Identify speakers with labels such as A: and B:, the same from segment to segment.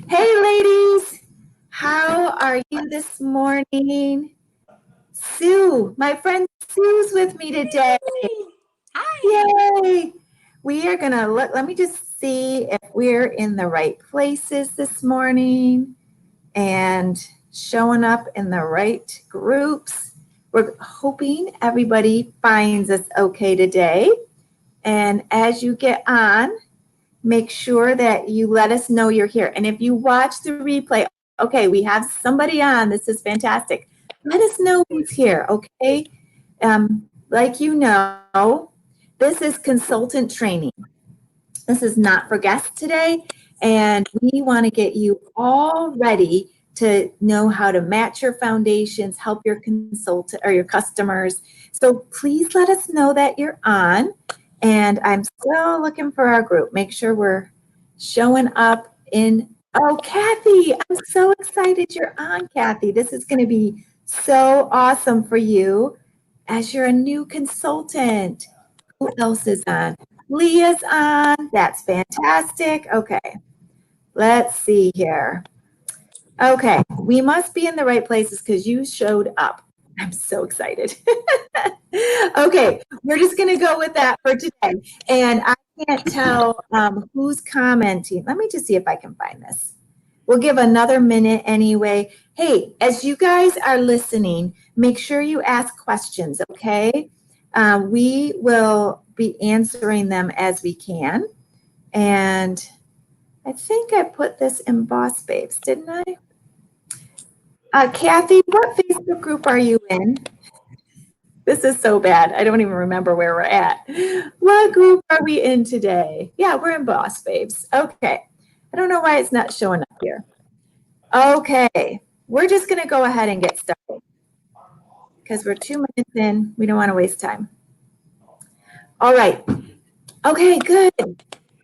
A: Hey, ladies, how are you this morning? Sue, my friend Sue's with me today.
B: Hi.
A: Yay! We are gonna let me just see if we're in the right places this morning and showing up in the right groups. We're hoping everybody finds us okay today. And as you get on, make sure that you let us know you're here. And if you watch the replay, okay, we have somebody on. This is fantastic. Let us know who's here, okay? Like you know, this is consultant training. This is not for guests today. And we want to get you all ready to know how to match your foundations, help your consultant or your customers. So please let us know that you're on. And I'm still looking for our group. Make sure we're showing up in. Oh, Kathy, I'm so excited you're on, Kathy. This is going to be so awesome for you as you're a new consultant. Who else is on? Leah's on. That's fantastic. Okay, let's see here. Okay, we must be in the right places because you showed up. I'm so excited. Okay, we're just going to go with that for today. And I can't tell who's commenting. Let me just see if I can find this. We'll give another minute anyway. Hey, as you guys are listening, make sure you ask questions, okay? We will be answering them as we can. And I think I put this in Boss Babes, didn't I? Kathy, what Facebook group are you in? This is so bad. I don't even remember where we're at. What group are we in today? Yeah, we're in Boss Babes. Okay. I don't know why it's not showing up here. Okay. We're just going to go ahead and get started because we're 2 minutes in. We don't want to waste time. All right. Okay, good.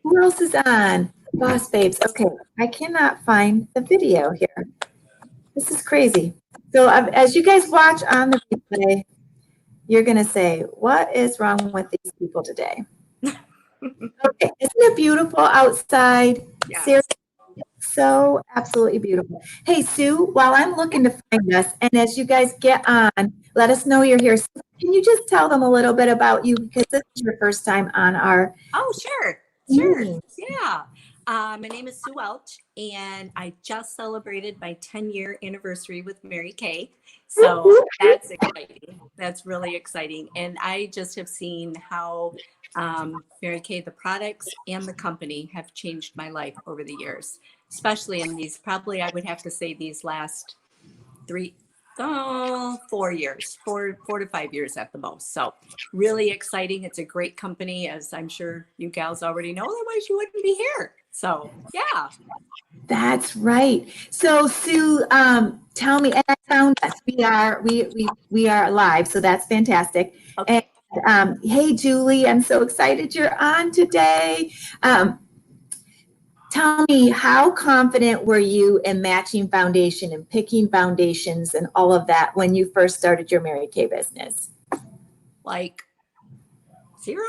A: Who else is on? Boss Babes. Okay. I cannot find the video here. This is crazy. So as you guys watch on the replay, you're going to say, what is wrong with these people today? Okay, isn't it beautiful outside?
B: Yes.
A: Seriously, so absolutely beautiful. Hey, Sue, while I'm looking to find us, and as you guys get on, let us know you're here. So can you just tell them a little bit about you because this is your first time on our
B: Oh, sure. Sure. Yeah. My name is Sue Welch, and I just celebrated my 10-year anniversary with Mary Kay. So that's exciting. That's really exciting. And I just have seen how Mary Kay, the products and the company have changed my life over the years, especially in these, probably I would have to say these last 4 years, 4 to 5 years at the most. So really exciting. It's a great company, as I'm sure you gals already know, otherwise you wouldn't be here. So yeah.
A: That's right. So Sue, tell me, and I found us. We are live, so that's fantastic.
B: Okay.
A: And hey, Julie, I'm so excited you're on today. Tell me, how confident were you in matching foundation and picking foundations and all of that when you first started your Mary Kay business?
B: Like 0.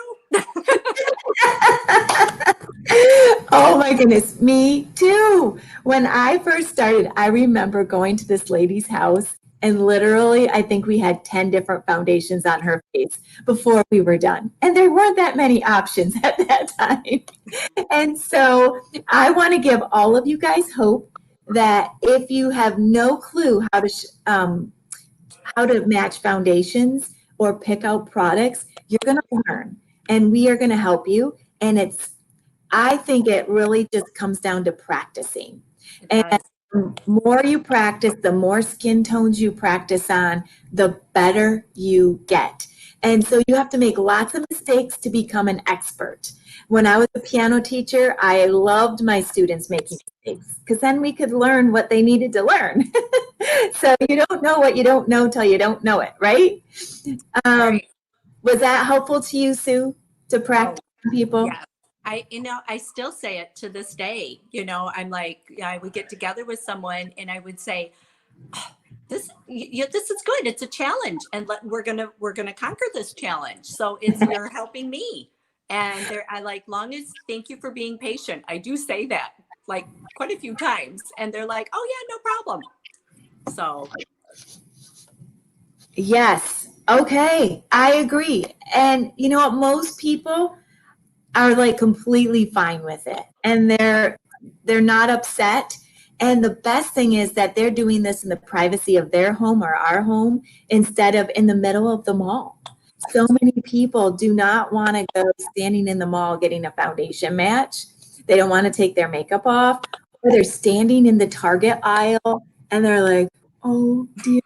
A: Oh my goodness, me too. When I first started, I remember going to this lady's house and literally, I think we had 10 different foundations on her face before we were done. And there weren't that many options at that time. And so I want to give all of you guys hope that if you have no clue how to match foundations or pick out products, you're going to learn and we are going to help you. And I think it really just comes down to practicing. And the more you practice, the more skin tones you practice on, the better you get. And so you have to make lots of mistakes to become an expert. When I was a piano teacher, I loved my students making mistakes because then we could learn what they needed to learn. So you don't know what you don't know till you don't know it, right?
B: Right.
A: Was that helpful to you, Sue, to practice on people?
B: Yeah. I still say it to this day. I'm like, I would get together with someone and I would say, oh, this is good. It's a challenge, and we're gonna conquer this challenge. So you're helping me, and I like, long as, thank you for being patient. I do say that. like quite a few times, and they're like, oh yeah, no problem. So
A: Yes. Okay. I agree. And you know what? Most people are like completely fine with it, and they're not upset. And the best thing is that they're doing this in the privacy of their home or our home instead of in the middle of the mall. So many people do not want to go standing in the mall getting a foundation match. They don't want to take their makeup off, or they're standing in the Target aisle and they're like, oh dear,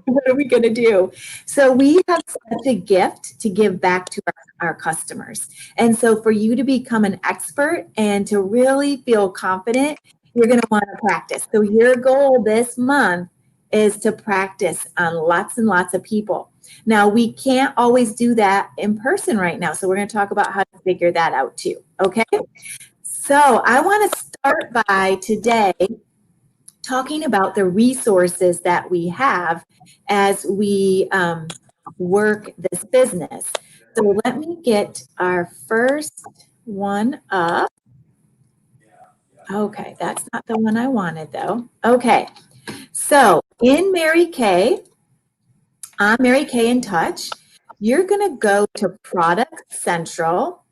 A: what are we going to do? So we have such a gift to give back to our customers. And so for you to become an expert and to really feel confident, you're going to want to practice. So your goal this month is to practice on lots and lots of people. Now, we can't always do that in person right now. So we're going to talk about how to figure that out too. Okay. So I want to start by today talking about the resources that we have as we work this business. So let me get our first one up. Okay, that's not the one I wanted though. Okay, so in Mary Kay, on Mary Kay in Touch, you're gonna go to Product Central,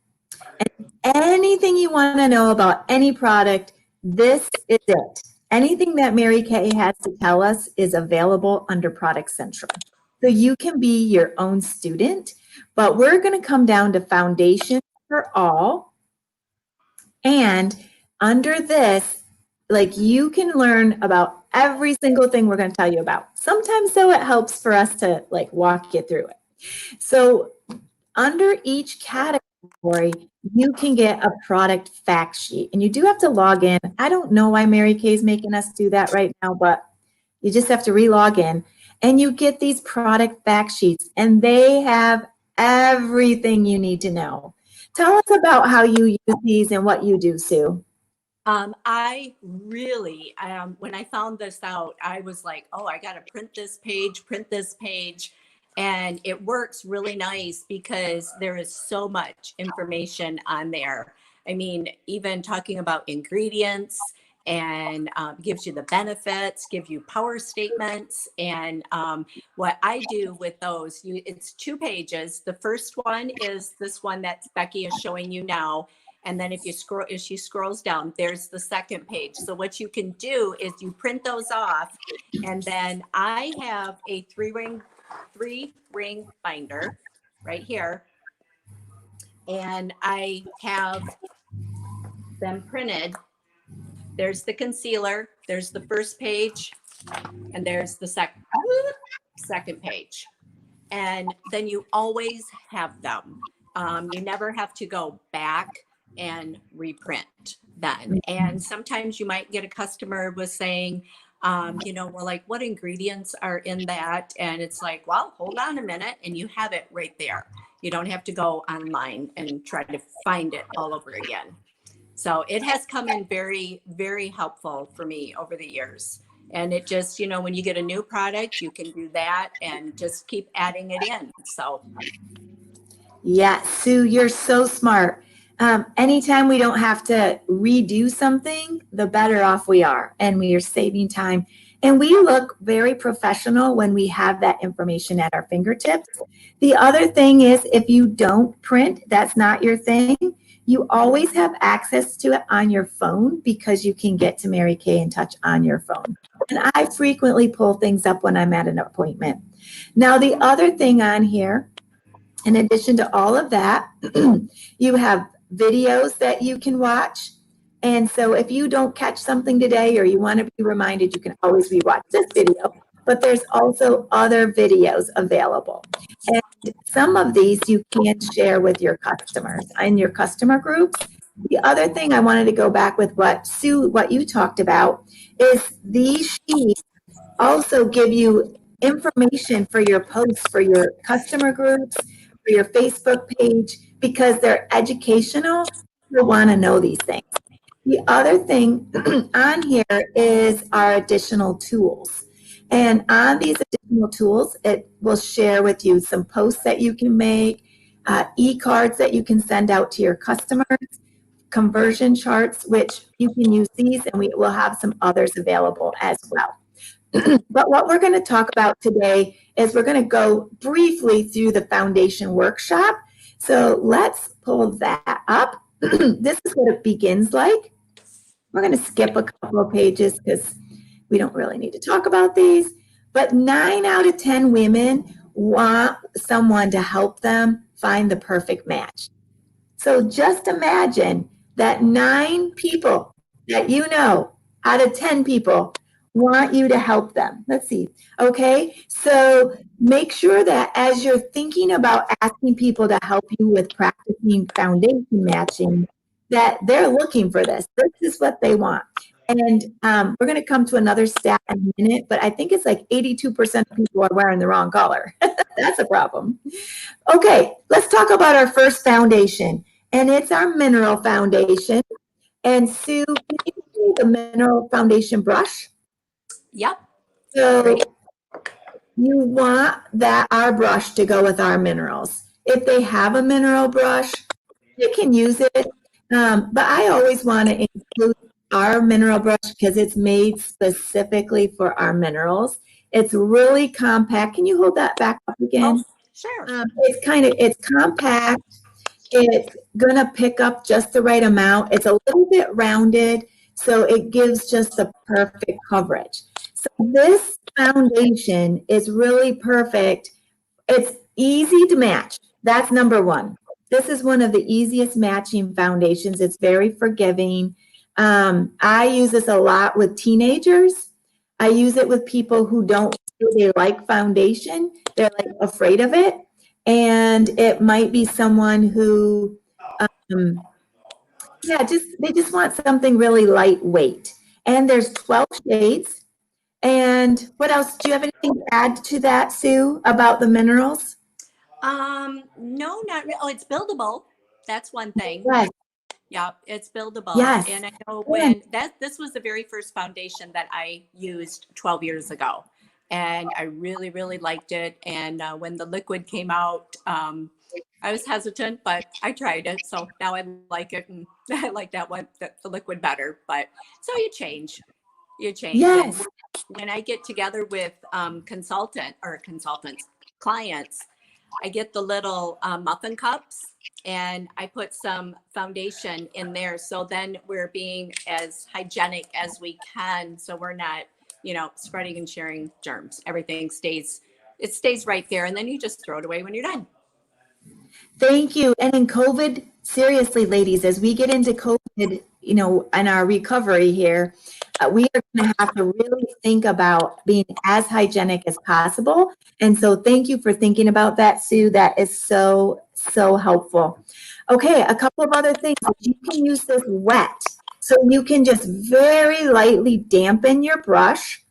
A: and anything you wanna know about any product, this is it. Anything that Mary Kay has to tell us is available under Product Central. So you can be your own student, but we're gonna come down to Foundation for All. And under this, like you can learn about every single thing we're going to tell you about. Sometimes though it helps for us to like walk you through it. So under each category, you can get a product fact sheet, and you do have to log in. I don't know why Mary Kay is making us do that right now, but you just have to re-log in, and you get these product fact sheets, and they have everything you need to know. Tell us about how you use these and what you do, Sue.
B: I really, when I found this out, I was like, oh, I got to print this page. And it works really nice because there is so much information on there. I mean, even talking about ingredients and gives you the benefits, give you power statements. And what I do with those, it's 2 pages. The first one is this one that Becky is showing you now. And then if she scrolls down, there's the second page. So what you can do is you print those off. And then I have a 3-ring binder right here. And I have them printed. There's the concealer, there's the first page, and there's the second page. And then you always have them. You never have to go back and reprint then. And sometimes you might get a customer with saying, well, like what ingredients are in that? And it's like, well, hold on a minute, and you have it right there. You don't have to go online and try to find it all over again. So it has come in very, very helpful for me over the years. And it just, when you get a new product, you can do that and just keep adding it in. So.
A: Yeah, Sue, you're so smart. Anytime we don't have to redo something, the better off we are, and we are saving time. And we look very professional when we have that information at our fingertips. The other thing is, if you don't print, that's not your thing, you always have access to it on your phone because you can get to Mary Kay in Touch on your phone. And I frequently pull things up when I'm at an appointment. Now, the other thing on here, in addition to all of that, you have videos that you can watch. And so if you don't catch something today or you want to be reminded, you can always rewatch this video. But there's also other videos available. And some of these you can share with your customers in your customer groups. The other thing I wanted to go back with what you talked about is these sheets also give you information for your posts, for your customer groups, for your Facebook page, because they're educational. You want to know these things. The other thing on here is our additional tools. And on these additional tools, it will share with you some posts that you can make, e-cards that you can send out to your customers, conversion charts, which you can use these, and we will have some others available as well. But what we're going to talk about today is we're going to go briefly through the foundation workshop. So let's pull that up. This is what it begins like. We're going to skip a couple of pages because we don't really need to talk about these. But 9 out of 10 women want someone to help them find the perfect match. So just imagine that 9 people that you know out of 10 people want you to help them. Let's see. Okay. So make sure that as you're thinking about asking people to help you with practicing foundation matching, that they're looking for this. This is what they want. And we're going to come to another stat in a minute, but I think it's like 82% of people are wearing the wrong color. That's a problem. Okay, let's talk about our first foundation, and it's our mineral foundation. And Sue, can you do the mineral foundation brush?
B: Yep.
A: So you want our brush to go with our minerals. If they have a mineral brush, you can use it. But I always want to include our mineral brush because it's made specifically for our minerals. It's really compact. Can you hold that back up again?
B: Oh, sure.
A: It's compact. It's gonna pick up just the right amount. It's a little bit rounded, so it gives just the perfect coverage. So this foundation is really perfect. It's easy to match. That's number one. This is one of the easiest matching foundations. It's very forgiving. I use this a lot with teenagers. I use it with people who don't really like foundation. They're like afraid of it. And it might be someone who, they just want something really lightweight. And there's 12 shades. And what else? Do you have anything to add to that, Sue, about the minerals?
B: No, not really. Oh, it's buildable. That's one thing.
A: Yes.
B: Yeah, it's buildable.
A: Yes.
B: And I know when this was the very first foundation that I used 12 years ago. And I really, really liked it. And when the liquid came out, I was hesitant, but I tried it. So now I like it. And I like that one, the liquid better. But so you change.
A: Yes.
B: And when I get together with clients, I get the little muffin cups and I put some foundation in there. So then we're being as hygienic as we can. So we're not, spreading and sharing germs. Everything stays right there. And then you just throw it away when you're done.
A: Thank you. And in COVID, seriously, ladies, as we get into COVID, in our recovery here, we are going to have to really think about being as hygienic as possible. And so thank you for thinking about that, Sue. That is so, so helpful. Okay, a couple of other things. You can use this wet. So you can just very lightly dampen your brush,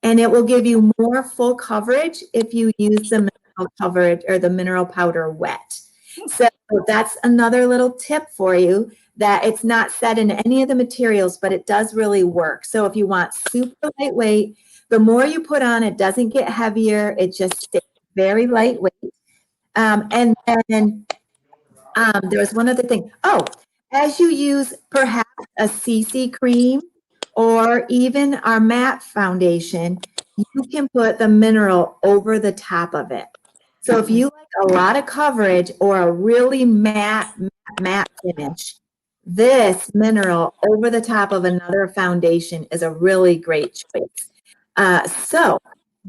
A: and it will give you more full coverage if you use the mineral coverage or the mineral powder wet. So that's another little tip for you, that it's not set in any of the materials, but it does really work. So if you want super lightweight, the more you put on, it doesn't get heavier. It just stays very lightweight. And then there was one other thing. Oh, as you use perhaps a CC cream or even our matte foundation, you can put the mineral over the top of it. So if you like a lot of coverage or a really matte finish, this mineral over the top of another foundation is a really great choice. So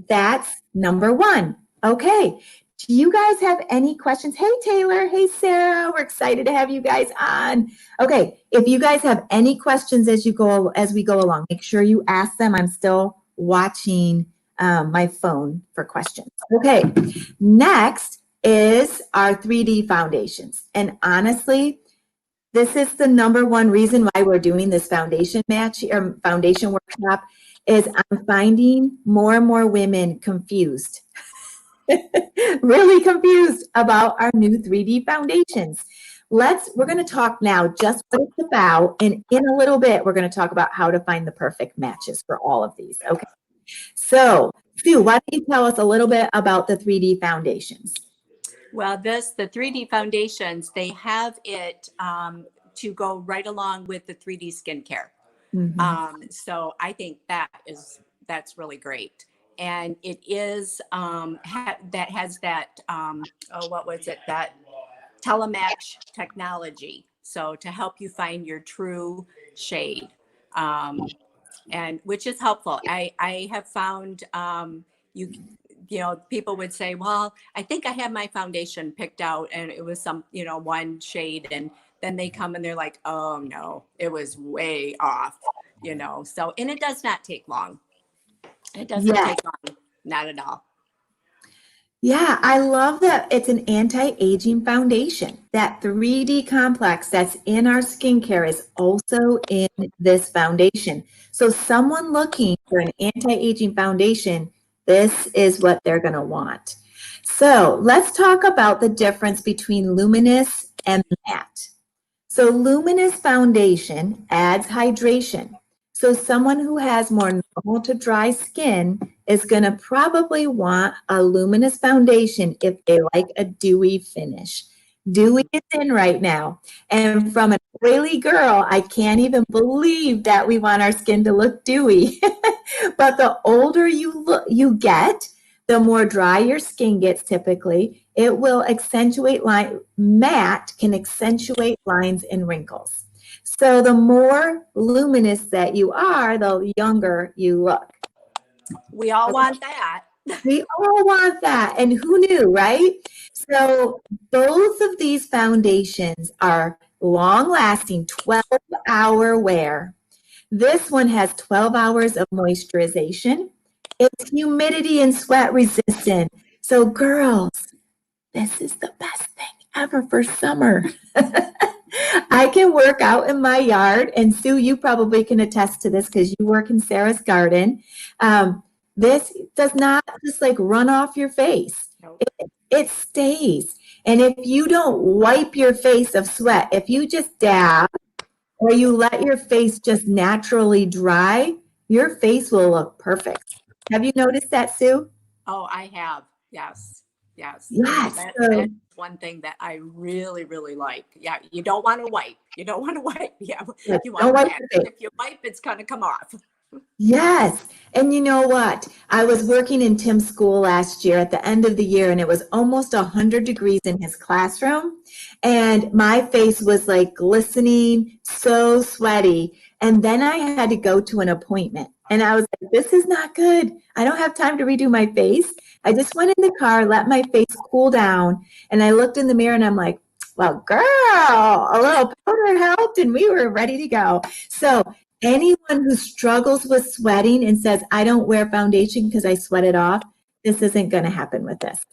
A: that's number one. Okay. Do you guys have any questions? Hey, Taylor. Hey, Sarah. We're excited to have you guys on. Okay. If you guys have any questions as we go along, make sure you ask them. I'm still watching my phone for questions. Okay. Next is our 3D foundations. And honestly, this is the number one reason why we're doing this foundation workshop is I'm finding more and more women confused. Really confused about our new 3D foundations. We're going to talk now just what it's about, and in a little bit, we're going to talk about how to find the perfect matches for all of these. Okay. So, Sue, why don't you tell us a little bit about the 3D foundations?
B: Well, the 3D foundations, they have it to go right along with the 3D skincare. So I think that's really great. And it is that has that what was it, that telematch technology, so to help you find your true shade, and which is helpful. I have found you you know, people would say, well, I think I have my foundation picked out and it was some, you know, one shade, and then they come and they're like, oh no, it was way off, you know. So, and it does not take long. It doesn't
A: Yeah.
B: take long, not at all.
A: Yeah, I love that it's an anti-aging foundation. That 3D complex that's in our skincare is also in this foundation. So someone looking for an anti-aging foundation, this is what they're going to want. So let's talk about the difference between Luminous and Matte. So Luminous foundation adds hydration. So someone who has more normal to dry skin is going to probably want a luminous foundation if they like a dewy finish. Dewy is in right now. And from an oily girl, I can't even believe that we want our skin to look dewy. But the older you get, the more dry your skin gets typically. It will accentuate matte can accentuate lines and wrinkles. So the more luminous that you are, the younger you look.
B: We all want that.
A: We all want that. And who knew, right? So both of these foundations are long lasting, 12-hour wear. This one has 12 hours of moisturization. It's humidity and sweat resistant. So girls, this is the best thing ever for summer. I can work out in my yard, and Sue, you probably can attest to this because you work in Sarah's garden. This does not just like run off your face.
B: Nope.
A: It stays. And if you don't wipe your face of sweat, if you just dab or you let your face just naturally dry, your face will look perfect. Have you noticed that, Sue?
B: Oh, I have. Yes. Yes.
A: Yes.
B: That's one thing that I really, really like. Yeah. You don't want to wipe. You don't want to wipe. Yeah. You want to wipe. If you wipe, it's going to come off.
A: Yes. And you know what? I was working in Tim's school last year at the end of the year, and it was almost 100 degrees in his classroom. And my face was like glistening, so sweaty. And then I had to go to an appointment. And I was like, this is not good. I don't have time to redo my face. I just went in the car, let my face cool down. And I looked in the mirror and I'm like, well, girl, a little powder helped and we were ready to go. So anyone who struggles with sweating and says, I don't wear foundation because I sweat it off, this isn't going to happen with this.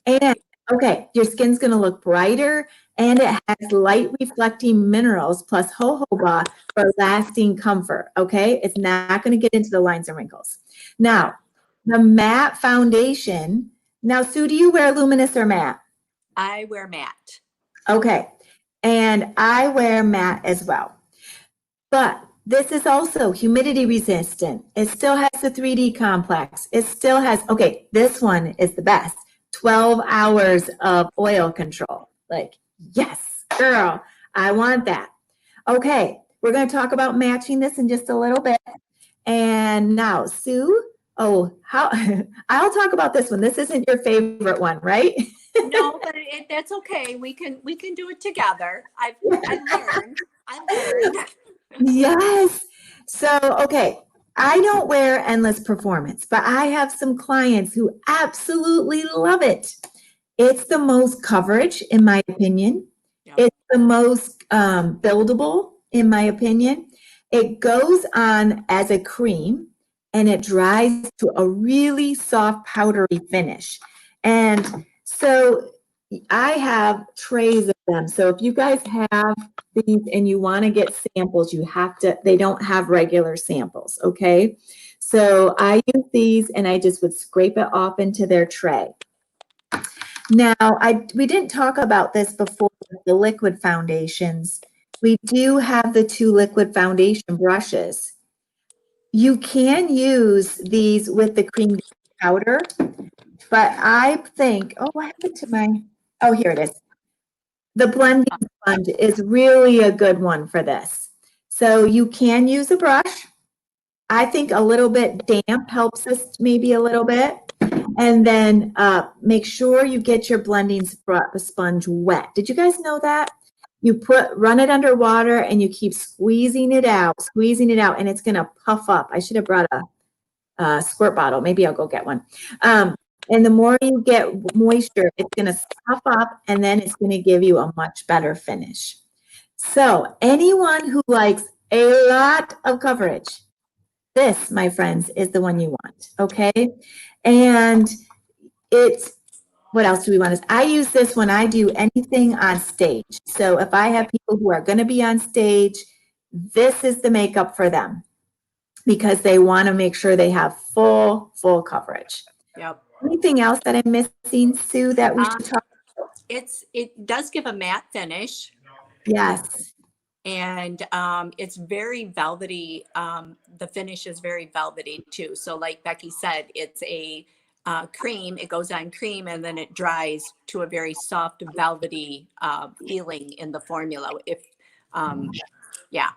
A: And okay, your skin's going to look brighter, and it has light reflecting minerals plus jojoba for lasting comfort. Okay, it's not going to get into the lines and wrinkles. Now, the matte foundation. Now, Sue, do you wear luminous or matte?
B: I wear matte.
A: Okay, and I wear matte as well. But this is also humidity resistant. It still has the 3D complex. It still has, okay, this one is the best. 12 hours of oil control. Like, yes, girl, I want that. Okay, we're going to talk about matching this in just a little bit. And now, Sue, I'll talk about this one. This isn't your favorite one, right?
B: No, but that's okay. We can do it together. I've learned.
A: Yes. So, okay, I don't wear Endless Performance, but I have some clients who absolutely love it. It's the most coverage, in my opinion.
B: Yep.
A: It's the most buildable, in my opinion. It goes on as a cream and it dries to a really soft, powdery finish. And so I have trays of them. So if you guys have these and you want to get samples, you have to, they don't have regular samples, okay? So I use these and I just would scrape it off into their tray. Now, we didn't talk about this before with the liquid foundations. We do have the 2 liquid foundation brushes. You can use these with the cream powder, but I think, oh, what happened to my, oh, here it is. The blending sponge is really a good one for this. So you can use a brush. I think a little bit damp helps us maybe a little bit. And then make sure you get your blending sponge wet. Did you guys know that? You run it under water and you keep squeezing it out, and it's going to puff up. I should have brought a squirt bottle. Maybe I'll go get one. And the more you get moisture, it's going to puff up, and then it's going to give you a much better finish. So anyone who likes a lot of coverage, this, my friends, is the one you want, okay? And what else do we want? I use this when I do anything on stage. So if I have people who are going to be on stage, this is the makeup for them because they want to make sure they have full coverage.
B: Yep.
A: Anything else that I'm missing, Sue, that we should talk about?
B: It does give a matte finish.
A: Yes.
B: And it's very velvety. The finish is very velvety too. So like Becky said, it's a cream. It goes on cream and then it dries to a very soft, velvety feeling in the formula. Yeah.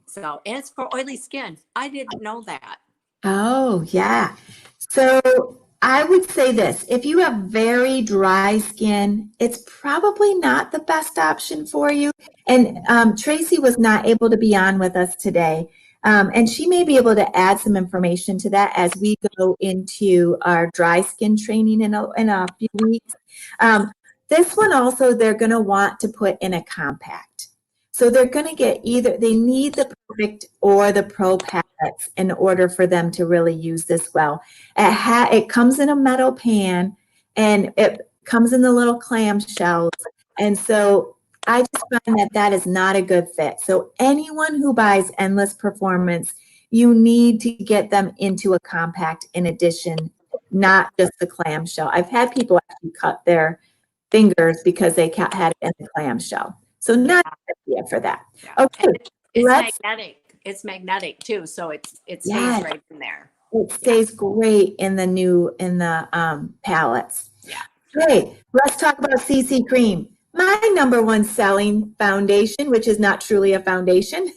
B: So, and it's for oily skin. I didn't know that.
A: Oh, yeah. So I would say this, if you have very dry skin, it's probably not the best option for you. And Tracy was not able to be on with us today. And she may be able to add some information to that as we go into our dry skin training in a few weeks. This one also, they're going to want to put in a compact. So they're going to get they need the Perfect or the Pro palettes in order for them to really use this well. It comes in a metal pan and it comes in the little clam shells. And so I just find that is not a good fit. So anyone who buys Endless Performance, you need to get them into a compact in addition, not just the clamshell. I've had people actually cut their fingers because they had it in the clamshell. So not a good idea for that.
B: Yeah.
A: Okay.
B: It's magnetic. It's magnetic too. So it stays right in there.
A: It stays great in the palettes.
B: Yeah.
A: Great. Let's talk about CC Cream. My number one selling foundation, which is not truly a foundation.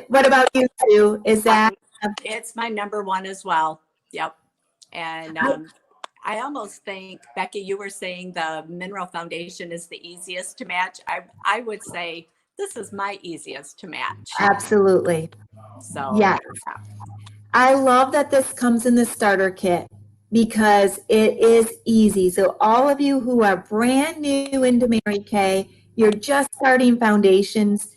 A: What about you, Sue?
B: It's my number one as well. Yep. And I almost think, Becky, you were saying the mineral foundation is the easiest to match. I would say this is my easiest to match.
A: Absolutely.
B: So
A: yes. I love that this comes in the starter kit because it is easy. So all of you who are brand new into Mary Kay, you're just starting foundations,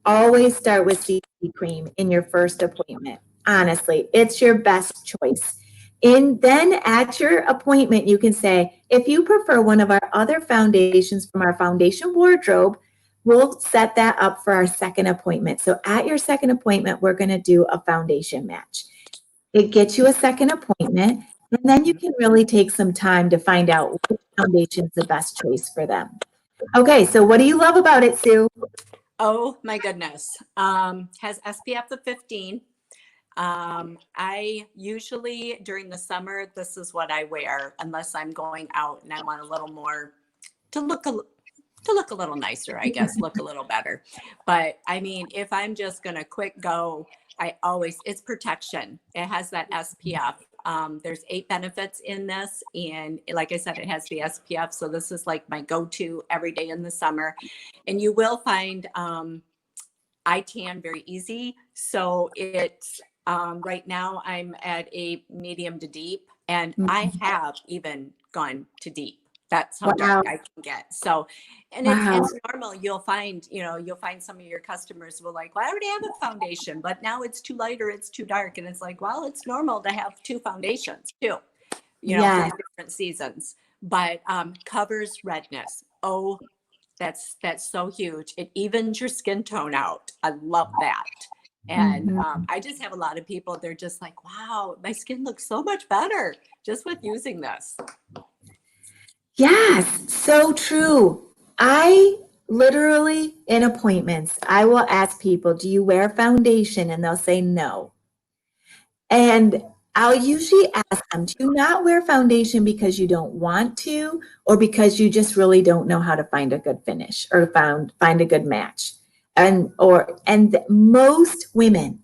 A: always start with CC Cream in your first appointment. Honestly, it's your best choice. And then at your appointment, you can say, if you prefer one of our other foundations from our foundation wardrobe, we'll set that up for our second appointment. So at your second appointment, we're going to do a foundation match. It gets you a second appointment, and then you can really take some time to find out which foundation is the best choice for them. Okay, so what do you love about it, Sue?
B: Oh my goodness. Has SPF of 15. I usually during the summer, this is what I wear unless I'm going out and I want a little more to look a little nicer, I guess, look a little better. But I mean, if I'm just going to quick go, it's protection. It has that SPF. There's 8 benefits in this. And like I said, it has the SPF. So this is like my go-to every day in the summer. And you will find I tan very easy. So it's right now I'm at a medium to deep, and I have even gone to deep. That's how dark I can get. So, and it's normal. You'll find some of your customers will like, well, I already have a foundation, but now it's too light or it's too dark. And it's like, well, it's normal to have 2 foundations too, for different seasons, but covers redness. Oh, that's so huge. It evens your skin tone out. I love that. And I just have a lot of people, they're just like, wow, my skin looks so much better just with using this.
A: Yes, so true. I literally, in appointments, I will ask people, do you wear foundation? And they'll say no. And I'll usually ask them, do you not wear foundation because you don't want to, or because you just really don't know how to find a good finish or find a good match? And most women,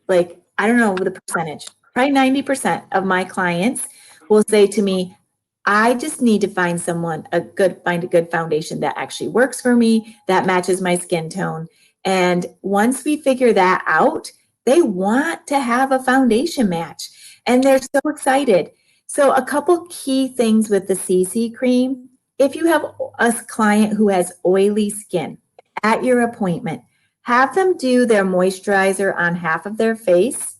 A: like, I don't know the percentage, probably 90% of my clients will say to me, I just need to find find a good foundation that actually works for me, that matches my skin tone. And once we figure that out, they want to have a foundation match and they're so excited. So a couple key things with the CC cream. If you have a client who has oily skin at your appointment, have them do their moisturizer on half of their face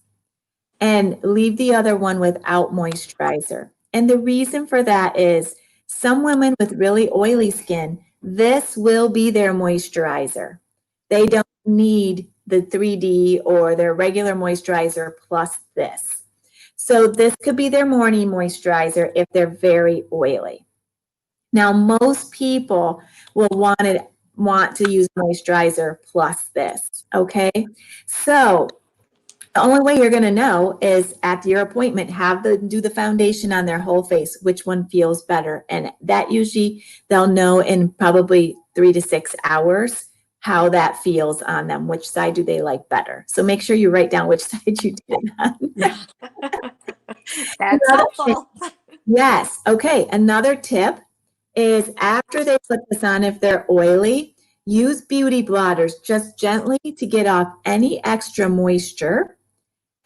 A: and leave the other one without moisturizer. And the reason for that is some women with really oily skin, this will be their moisturizer. They don't need the 3D or their regular moisturizer plus this. So this could be their morning moisturizer if they're very oily. Now, most people will want to use moisturizer plus this, okay? So the only way you're going to know is at your appointment, do the foundation on their whole face, which one feels better. And that usually they'll know in probably 3 to 6 hours how that feels on them. Which side do they like better? So make sure you write down which side you did it on.
B: That's helpful.
A: Yes. Okay. Another tip is after they put this on, if they're oily, use beauty blotters just gently to get off any extra moisture.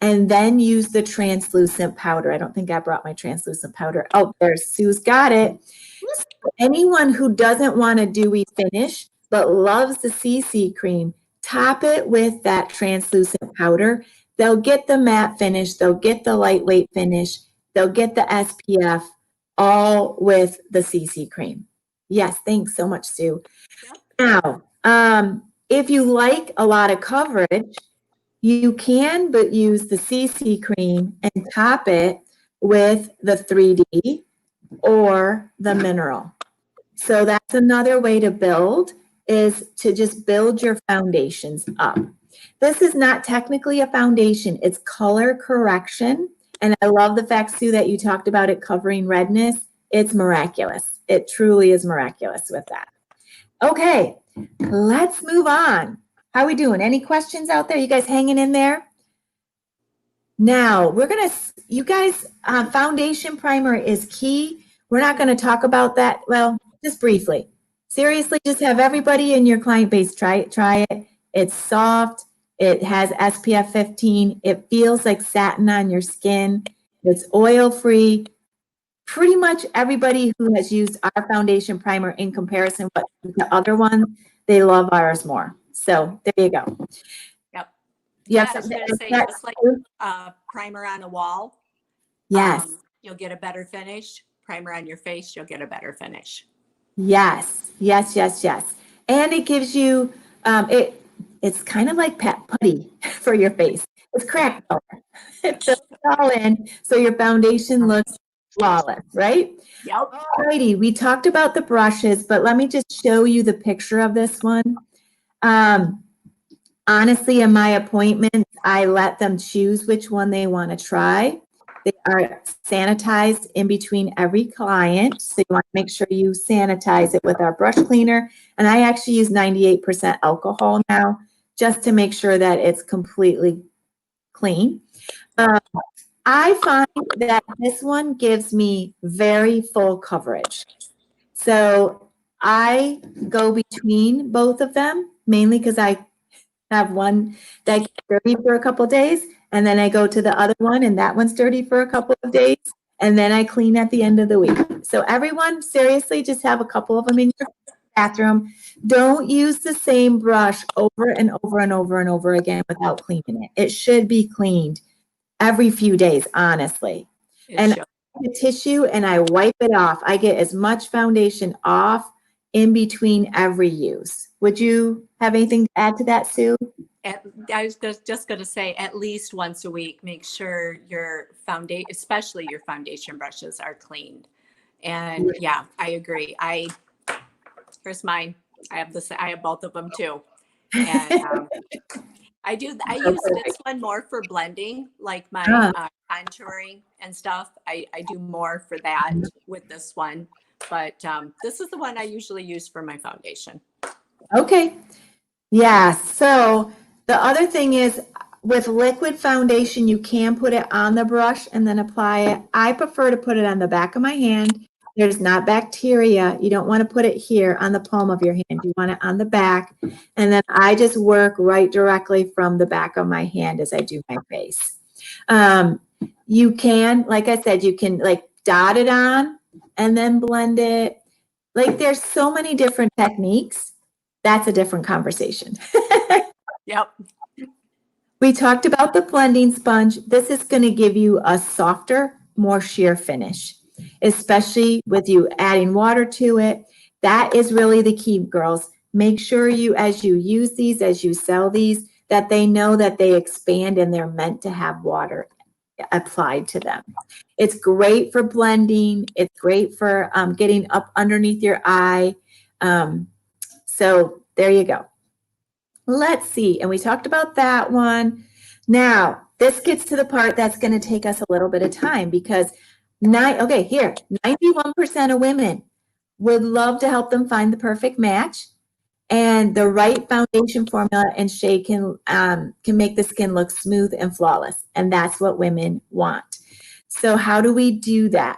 A: And then use the translucent powder. I don't think I brought my translucent powder. Oh, there's Sue's got it. So anyone who doesn't want a dewy finish but loves the CC cream, top it with that translucent powder. They'll get the matte finish. They'll get the lightweight finish. They'll get the SPF all with the CC cream. Yes, thanks so much, Sue. Now, if you like a lot of coverage, you can but use the CC cream and top it with the 3D or the mineral. So that's another way to build, is to just build your foundations up. This is not technically a foundation, it's color correction. And I love the fact, Sue, that you talked about it covering redness. It's miraculous. It truly is miraculous with that. Okay, let's move on. How are we doing? Any questions out there? You guys hanging in there? Now, you guys, foundation primer is key. We're not going to talk about that. Well, just briefly. Seriously, just have everybody in your client base try it. It's soft. It has SPF 15. It feels like satin on your skin. It's oil-free. Pretty much everybody who has used our foundation primer in comparison with the other one, they love ours more. So there you go.
B: Yep.
A: Yeah,
B: I was going to say, just like primer on a wall.
A: Yes.
B: You'll get a better finish. Primer on your face, you'll get a better finish.
A: Yes. Yes. Yes. Yes. And it gives you it's kind of like putty for your face. It's crack color. It fills it all in, so your foundation looks flawless, right?
B: Yep.
A: Alrighty, we talked about the brushes, but let me just show you the picture of this one. Honestly, in my appointments, I let them choose which one they want to try. They are sanitized in between every client, so you want to make sure you sanitize it with our brush cleaner. And I actually use 98% alcohol now, just to make sure that it's completely clean. I find that this one gives me very full coverage. So I go between both of them, mainly because I have one that gets dirty for a couple of days, and then I go to the other one, and that one's dirty for a couple of days, and then I clean at the end of the week. So everyone, seriously, just have a couple of them in your bathroom. Don't use the same brush over and over and over and over again without cleaning it. It should be cleaned every few days, honestly. And I take the tissue and I wipe it off. I get as much foundation off in between every use. Would you have anything to add to that, Sue?
B: I was just going to say, at least once a week, make sure your foundation, especially your foundation brushes, are cleaned. And yeah, I agree. Here's mine. I have both of them too. And I do. I
A: Oh,
B: use this
A: perfect.
B: one more for blending, like my
A: Ah,
B: contouring and stuff. I do more for that with this one, but this is the one I usually use for my foundation.
A: okay. Yeah. So the other thing is with liquid foundation, you can put it on the brush and then apply it. I prefer to put it on the back of my hand. There's not bacteria. You don't want to put it here on the palm of your hand. You want it on the back. And then I just work right directly from the back of my hand as I do my face. You can, like I said, you can like dot it on and then blend it. Like there's so many different techniques. That's a different conversation.
B: Yep.
A: We talked about the blending sponge. This is going to give you a softer, more sheer finish, especially with you adding water to it. That is really the key, girls. Make sure you, as you use these, as you sell these, that they know that they expand and they're meant to have water applied to them. It's great for blending. It's great for getting up underneath your eye. So there you go. Let's see. And we talked about that one. Now, this gets to the part that's going to take us a little bit of time because 91% of women would love to help them find the perfect match, and the right foundation formula and shade can make the skin look smooth and flawless. And that's what women want. So how do we do that?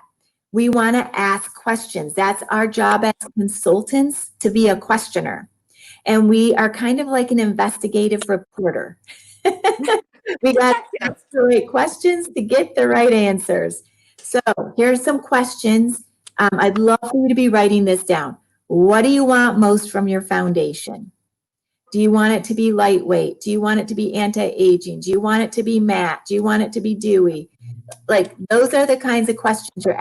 A: We want to ask questions. That's our job as consultants, to be a questioner. And we are kind of like an investigative reporter. We got to ask the right questions to get the right answers. So here's some questions. I'd love for you to be writing this down. What do you want most from your foundation? Do you want it to be lightweight? Do you want it to be anti-aging? Do you want it to be matte? Do you want it to be dewy? Like those are the kinds of questions you're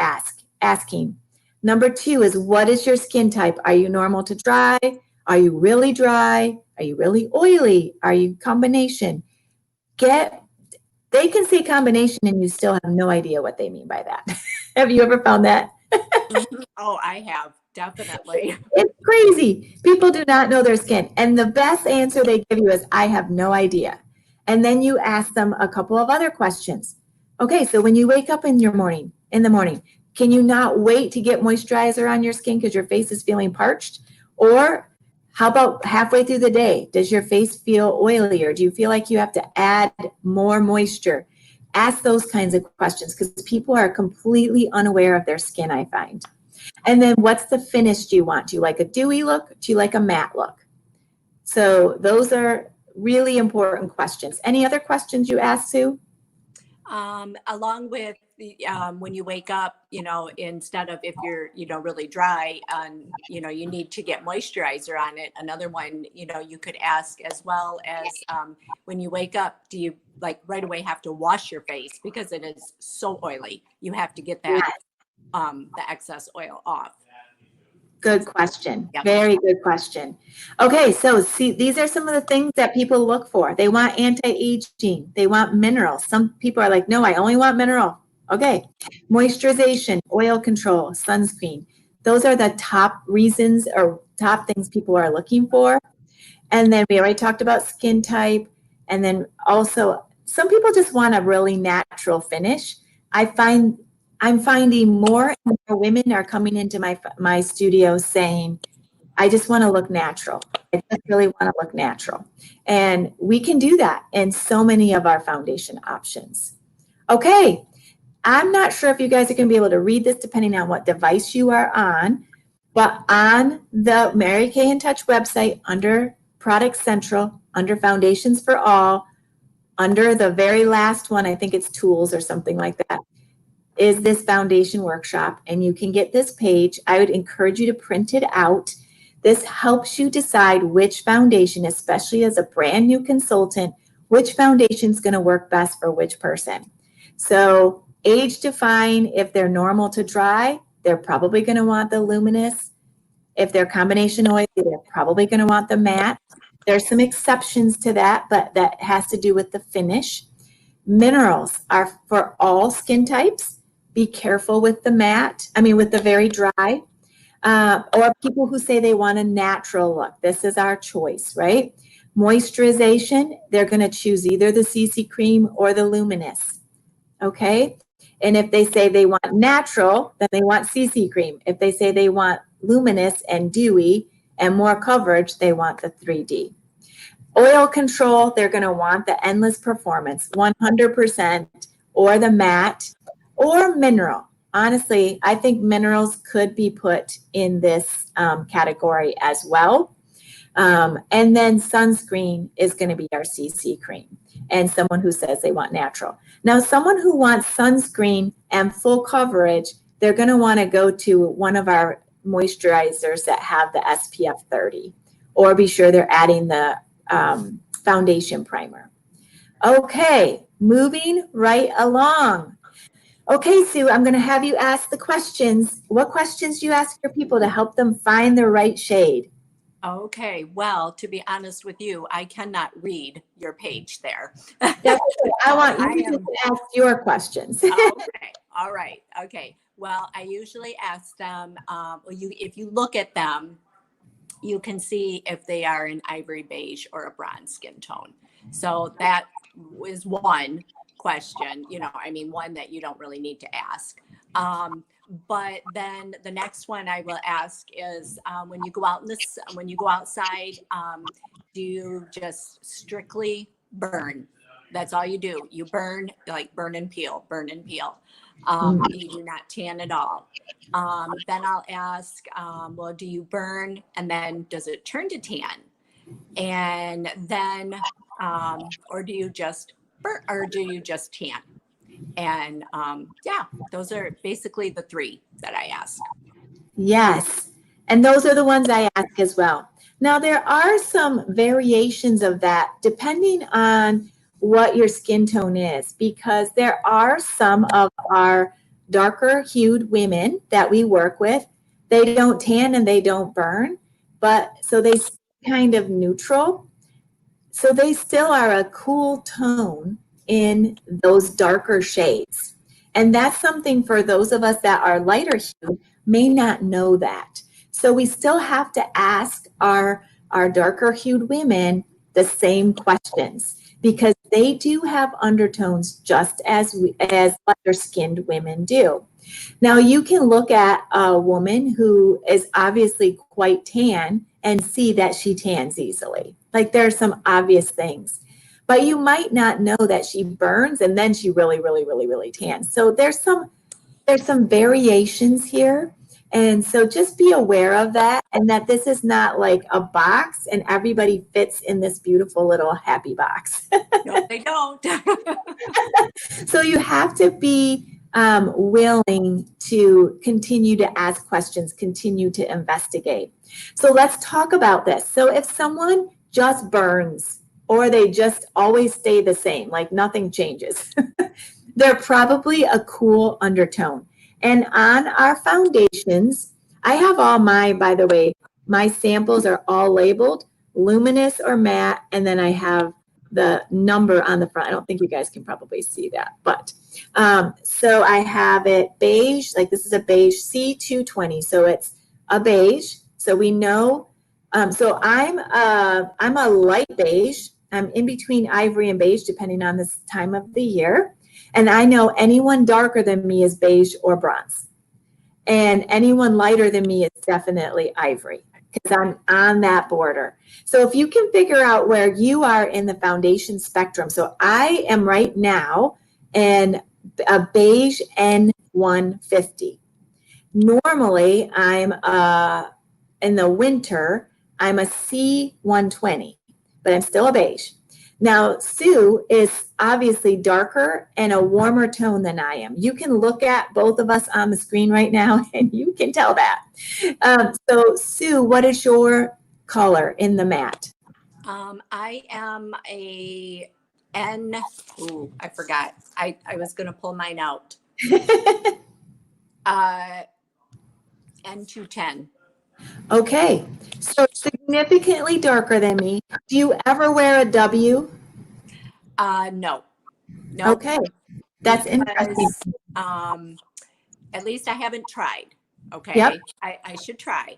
A: asking. Number 2 is, what is your skin type? Are you normal to dry? Are you really dry? Are you really oily? Are you combination? They can say combination and you still have no idea what they mean by that. Have you ever found that?
B: Oh, I have, definitely.
A: It's crazy. People do not know their skin. And the best answer they give you is, I have no idea. And then you ask them a couple of other questions. Okay, so when you wake up in the morning, can you not wait to get moisturizer on your skin because your face is feeling parched? Or how about halfway through the day? Does your face feel oily, or do you feel like you have to add more moisture? Ask those kinds of questions because people are completely unaware of their skin, I find. And then what's the finish do you want? Do you like a dewy look? Do you like a matte look? So those are really important questions. Any other questions you asked, Sue?
B: Along with the, when you wake up, instead of if you're, really dry and, you need to get moisturizer on it. Another one, you could ask as well as when you wake up, do you like right away have to wash your face because it is so oily? You have to get that, the excess oil off.
A: Good question.
B: Yep.
A: Very good question. Okay, so see, these are some of the things that people look for. They want anti-aging. They want minerals. Some people are like, no, I only want mineral. Okay, moisturization, oil control, sunscreen. Those are the top reasons or top things people are looking for. And then we already talked about skin type. And then also, some people just want a really natural finish. I'm finding more and more women are coming into my studio saying, I just want to look natural. I just really want to look natural. And we can do that in so many of our foundation options. Okay, I'm not sure if you guys are going to be able to read this depending on what device you are on, but on the Mary Kay in Touch website, under Product Central, under Foundations for All, under the very last one, I think it's Tools or something like that, is this foundation workshop, and you can get this page. I would encourage you to print it out. This helps you decide which foundation, especially as a brand new consultant, which foundation is going to work best for which person. So age define, if they're normal to dry, they're probably going to want the Luminous. If they're combination oily, they're probably going to want the matte. There's some exceptions to that, but that has to do with the finish. Minerals are for all skin types. Be careful with the with the very dry, or people who say they want a natural look. This is our choice, right? Moisturization, they're going to choose either the CC cream or the Luminous. Okay. And if they say they want natural, then they want CC cream. If they say they want luminous and dewy and more coverage, they want the 3D. Oil control, they're going to want the Endless Performance, 100%, or the matte, or mineral. Honestly, I think minerals could be put in this category as well. And then sunscreen is going to be our CC cream, and someone who says they want natural. Now, someone who wants sunscreen and full coverage, they're going to want to go to one of our moisturizers that have the SPF 30, or be sure they're adding the foundation primer. Okay, moving right along. Okay, Sue, I'm going to have you ask the questions. What questions do you ask your people to help them find the right shade?
B: Okay, well, to be honest with you, I cannot read your page there.
A: That's okay. I want you to ask your questions.
B: Okay, all right, okay. Well, I usually ask them, if you look at them, you can see if they are an ivory beige or a bronze skin tone. So that is one question, one that you don't really need to ask. But then the next one I will ask is when you go outside, do you just strictly burn? That's all you do. You burn, like burn and peel, burn and peel. You do not tan at all. Then I'll ask, well, do you burn and then does it turn to tan? And then, or do you just burn or do you just tan? And yeah, those are basically the three that I ask.
A: Yes, and those are the ones I ask as well. Now, there are some variations of that depending on what your skin tone is, because there are some of our darker hued women that we work with. They don't tan and they don't burn, but so they kind of neutral. So they still are a cool tone in those darker shades. And that's something for those of us that are lighter hued may not know that. So we still have to ask our darker hued women the same questions, because they do have undertones just as lighter skinned women do. Now, you can look at a woman who is obviously quite tan and see that she tans easily. Like, there are some obvious things, but you might not know that she burns and then she really, really, really, really tans. So there's some variations here. And so just be aware of that, and that this is not like a box and everybody fits in this beautiful little happy box.
B: No, they don't.
A: So you have to be willing to continue to ask questions, continue to investigate. So let's talk about this. So if someone just burns, or they just always stay the same, like nothing changes, they're probably a cool undertone. And on our foundations, I have all by the way, my samples are all labeled luminous or matte, and then I have the number on the front. I don't think you guys can probably see that, but so I have it beige, like this is a beige C220, so it's a beige. So we know, so I'm a light beige. I'm in between ivory and beige, depending on this time of the year. And I know anyone darker than me is beige or bronze. And anyone lighter than me is definitely ivory, because I'm on that border. So if you can figure out where you are in the foundation spectrum. So I am right now in a beige N150. Normally, I'm in the winter, I'm a C120, but I'm still a beige. Now, Sue is obviously darker and a warmer tone than I am. You can look at both of us on the screen right now and you can tell that. So, Sue, what is your color in the matte?
B: I am a N. Ooh, I forgot. I was going to pull mine out. N210.
A: Okay, so significantly darker than me. Do you ever wear a W?
B: No.
A: Okay, that's interesting.
B: At least I haven't tried. Okay.
A: Yep.
B: I should try.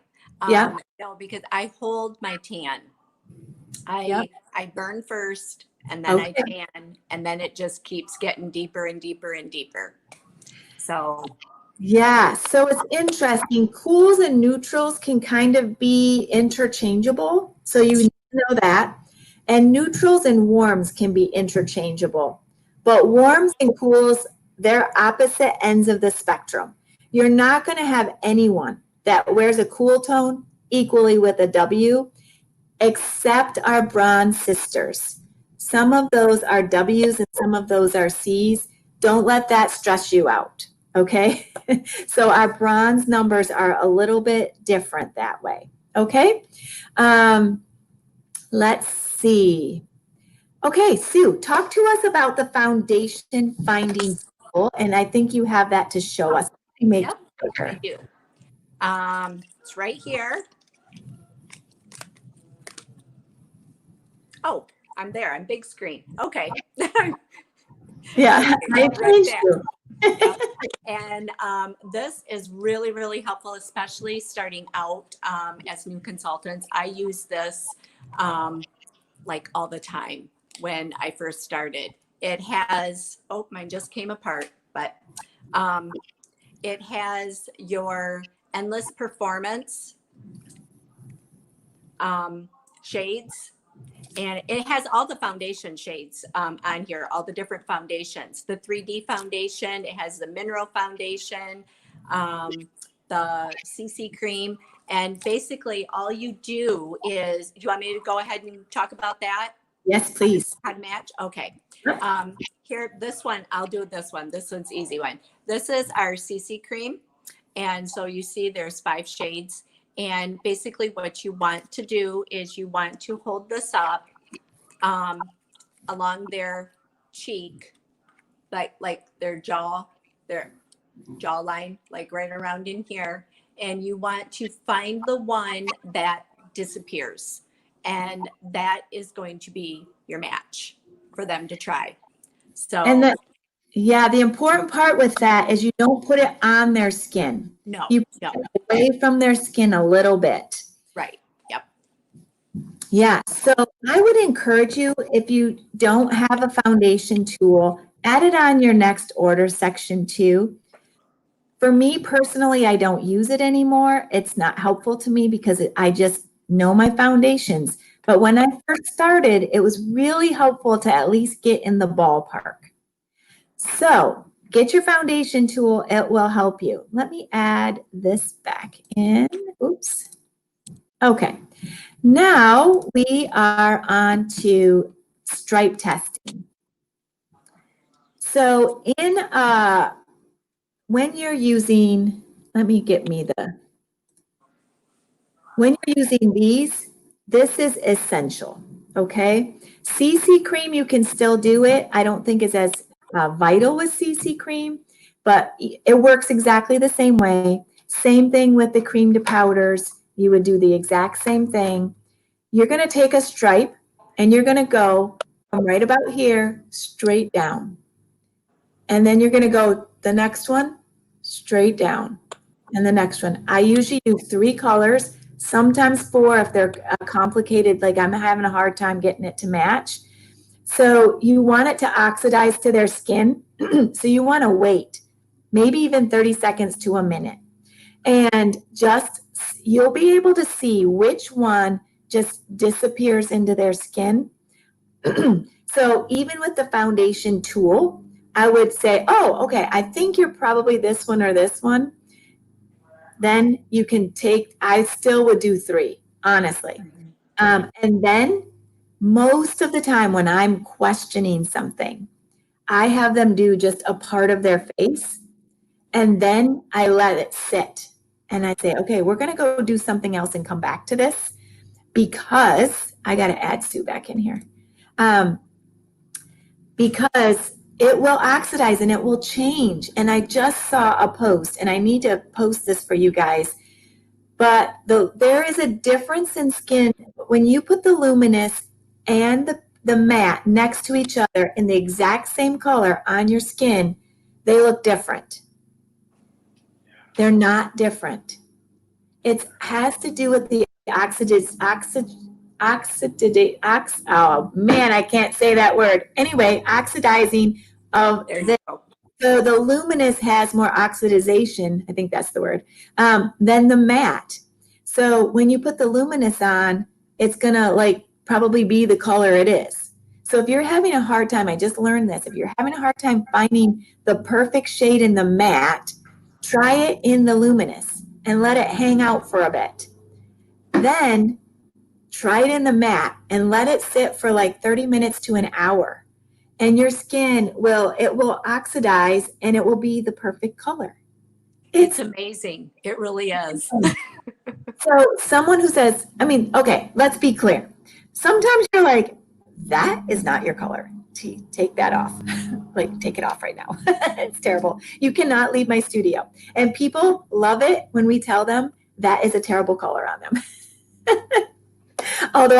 A: Yeah.
B: No, because I hold my tan. I burn first, and then I tan, and then it just keeps getting deeper and deeper and deeper. So
A: yeah, so it's interesting. Cools and neutrals can kind of be interchangeable. So you need to know that. And neutrals and warms can be interchangeable. But warms and cools, they're opposite ends of the spectrum. You're not going to have anyone that wears a cool tone equally with a W, except our bronze sisters. Some of those are W's and some of those are C's. Don't let that stress you out, okay? So our bronze numbers are a little bit different that way, okay? Let's see. Okay, Sue, talk to us about the foundation finding tool, and I think you have that to show us.
B: Yep, I do. It's right here. Oh, I'm there. I'm big screen. Okay.
A: Yeah, I changed you.
B: Yep. And this is really, really helpful, especially starting out as new consultants. I use this like all the time when I first started. It has, oh, mine just came apart, but it has your endless performance shades. And it has all the foundation shades on here, all the different foundations. The 3D foundation, it has the mineral foundation, the CC cream. And basically all you do is, do you want me to go ahead and talk about that?
A: Yes, please.
B: How to match? Okay. Here, this one, I'll do this one. This one's easy one. This is our CC cream. And so you see there's 5 shades. And basically what you want to do is you want to hold this up along their cheek, like their jawline, like right around in here. And you want to find the one that disappears. And that is going to be your match for them to try. So
A: And yeah, the important part with that is you don't put it on their skin.
B: No,
A: you put
B: no.
A: it away from their skin a little bit.
B: Right. Yep.
A: Yeah. So I would encourage you, if you don't have a foundation tool, add it on your next order section too. For me personally, I don't use it anymore. It's not helpful to me because I just know my foundations. But when I first started, it was really helpful to at least get in the ballpark. So get your foundation tool. It will help you. Let me add this back in. Oops. Okay. Now we are on to stripe testing. So when you're using, when you're using these, this is essential, okay? CC cream, you can still do it. I don't think it's as vital with CC cream, but it works exactly the same way. Same thing with the cream to powders. You would do the exact same thing. You're going to take a stripe and you're going to go from right about here straight down. And then you're going to go the next one straight down and the next one. I usually do 3 colors, sometimes 4 if they're complicated, like I'm having a hard time getting it to match. So you want it to oxidize to their skin. So you want to wait, maybe even 30 seconds to a minute. And just, you'll be able to see which one just disappears into their skin. So even with the foundation tool, I would say, oh, okay, I think you're probably this one or this one. Then you can take, I still would do 3, honestly. And then most of the time when I'm questioning something, I have them do just a part of their face and then I let it sit. And I say, okay, we're going to go do something else and come back to this because I got to add Sue back in here. Because it will oxidize and it will change. And I just saw a post, and I need to post this for you guys. But there is a difference in skin when you put the Luminous and the matte next to each other in the exact same color on your skin. They look different. They're not different. It has to do with the oh man, I can't say that word. Anyway, oxidizing of
B: There you
A: the,
B: go.
A: so the Luminous has more oxidization, I think that's the word, than the matte. So when you put the Luminous on, it's gonna like probably be the color it is. So if you're having a hard time, I just learned this, if you're having a hard time finding the perfect shade in the matte, try it in the Luminous and let it hang out for a bit. Then try it in the matte and let it sit for like 30 minutes to an hour. And your skin will oxidize and it will be the perfect color.
B: It's amazing. It really is.
A: So someone who says, I mean, okay, let's be clear. Sometimes you're like, that is not your color. Take that off. Like, take it off right now. It's terrible. You cannot leave my studio. And people love it when we tell them that is a terrible color on them. Although